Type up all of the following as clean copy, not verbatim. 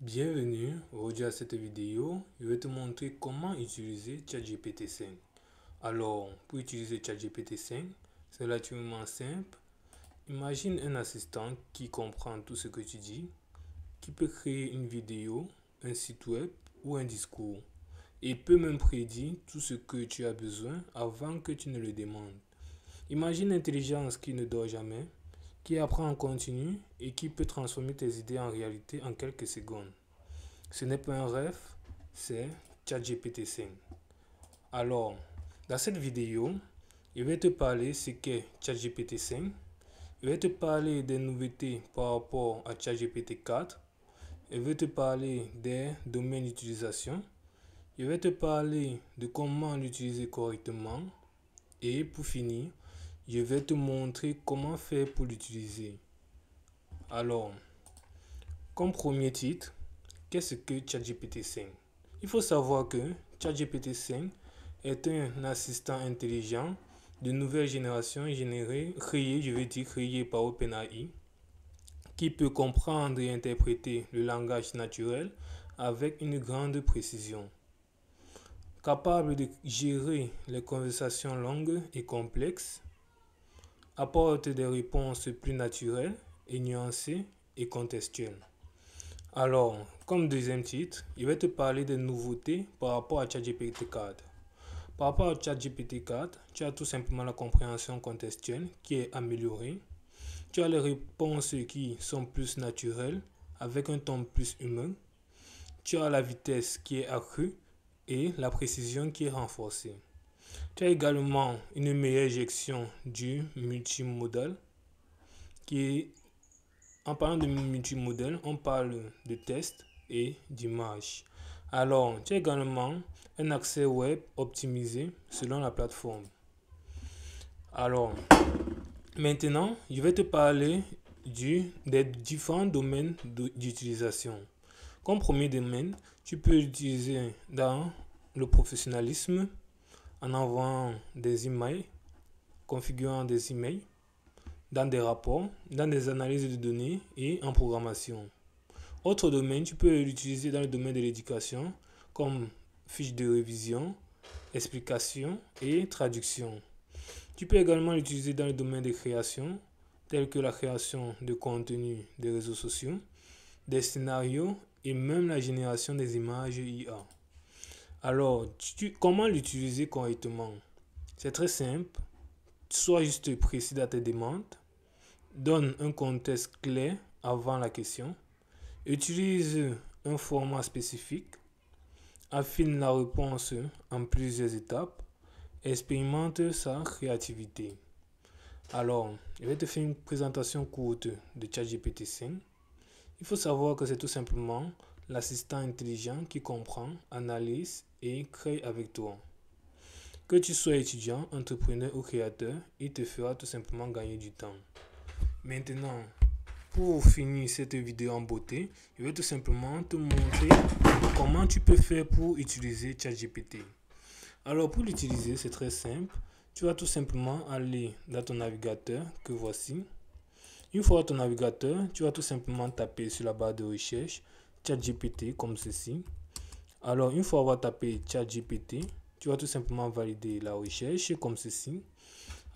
Bienvenue, aujourd'hui à cette vidéo, je vais te montrer comment utiliser ChatGPT 5. Alors, pour utiliser ChatGPT 5, c'est relativement simple. Imagine un assistant qui comprend tout ce que tu dis, qui peut créer une vidéo, un site web ou un discours, et peut même prédire tout ce que tu as besoin avant que tu ne le demandes. Imagine l'intelligence qui ne dort jamais, qui apprend en continu et qui peut transformer tes idées en réalité en quelques secondes. Ce n'est pas un rêve, c'est ChatGPT 5. Alors, dans cette vidéo, je vais te parler ce qu'est ChatGPT 5. Je vais te parler des nouveautés par rapport à ChatGPT 4. Je vais te parler des domaines d'utilisation. Je vais te parler de comment l'utiliser correctement. Et pour finir, je vais te montrer comment faire pour l'utiliser. Alors, comme premier titre, qu'est-ce que ChatGPT 5? Il faut savoir que ChatGPT 5 est un assistant intelligent de nouvelle génération créé par OpenAI, qui peut comprendre et interpréter le langage naturel avec une grande précision. Capable de gérer les conversations longues et complexes, apporte des réponses plus naturelles et nuancées et contextuelles. Alors, comme deuxième titre, je vais te parler des nouveautés par rapport à ChatGPT 4. Par rapport à ChatGPT 4, tu as tout simplement la compréhension contextuelle qui est améliorée. Tu as les réponses qui sont plus naturelles, avec un ton plus humain. Tu as la vitesse qui est accrue et la précision qui est renforcée. Tu as également une meilleure gestion du multimodal En parlant de multimodal, on parle de tests et d'images. Alors, tu as également un accès web optimisé selon la plateforme. Alors, maintenant, je vais te parler des différents domaines d'utilisation. Comme premier domaine, tu peux l'utiliser dans le professionnalisme, en envoyant des emails, configurant des emails, dans des rapports, dans des analyses de données et en programmation. Autre domaine, tu peux l'utiliser dans le domaine de l'éducation comme fiche de révision, explication et traduction. Tu peux également l'utiliser dans le domaine de création, tel que la création de contenu des réseaux sociaux, des scénarios et même la génération des images IA. Alors, comment l'utiliser correctement? C'est très simple. Sois juste précis dans tes demandes. Donne un contexte clair avant la question. Utilise un format spécifique. Affine la réponse en plusieurs étapes. Expérimente sa créativité. Alors, je vais te faire une présentation courte de ChatGPT 5. Il faut savoir que c'est tout simplement l'assistant intelligent qui comprend, analyse et crée avec toi. Que tu sois étudiant, entrepreneur ou créateur, il te fera tout simplement gagner du temps. Maintenant, pour finir cette vidéo en beauté, je vais tout simplement te montrer comment tu peux faire pour utiliser ChatGPT. Alors, pour l'utiliser, c'est très simple. Tu vas tout simplement aller dans ton navigateur que voici. Une fois dans ton navigateur, tu vas tout simplement taper sur la barre de recherche ChatGPT comme ceci. Alors, une fois avoir tapé ChatGPT, tu vas tout simplement valider la recherche comme ceci.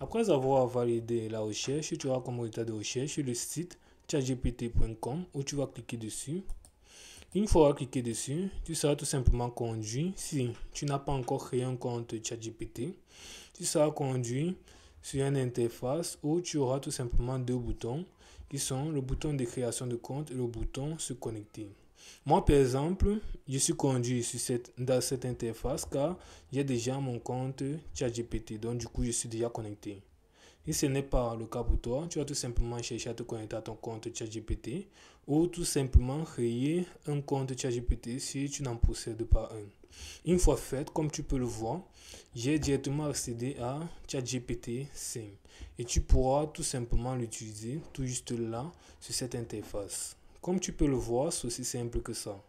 Après avoir validé la recherche, tu auras comme résultat de recherche le site chatgpt.com où tu vas cliquer dessus. Une fois cliqué dessus, tu seras tout simplement conduit, si tu n'as pas encore créé un compte ChatGPT, tu seras conduit sur une interface où tu auras tout simplement deux boutons qui sont le bouton de création de compte et le bouton se connecter. Moi, par exemple, je suis conduit dans cette interface car j'ai déjà mon compte ChatGPT. Donc, du coup, je suis déjà connecté. Si ce n'est pas le cas pour toi, tu vas tout simplement chercher à te connecter à ton compte ChatGPT ou tout simplement créer un compte ChatGPT si tu n'en possèdes pas un. Une fois fait, comme tu peux le voir, j'ai directement accédé à ChatGPT 5 et tu pourras tout simplement l'utiliser tout juste là sur cette interface. Comme tu peux le voir, c'est aussi simple que ça.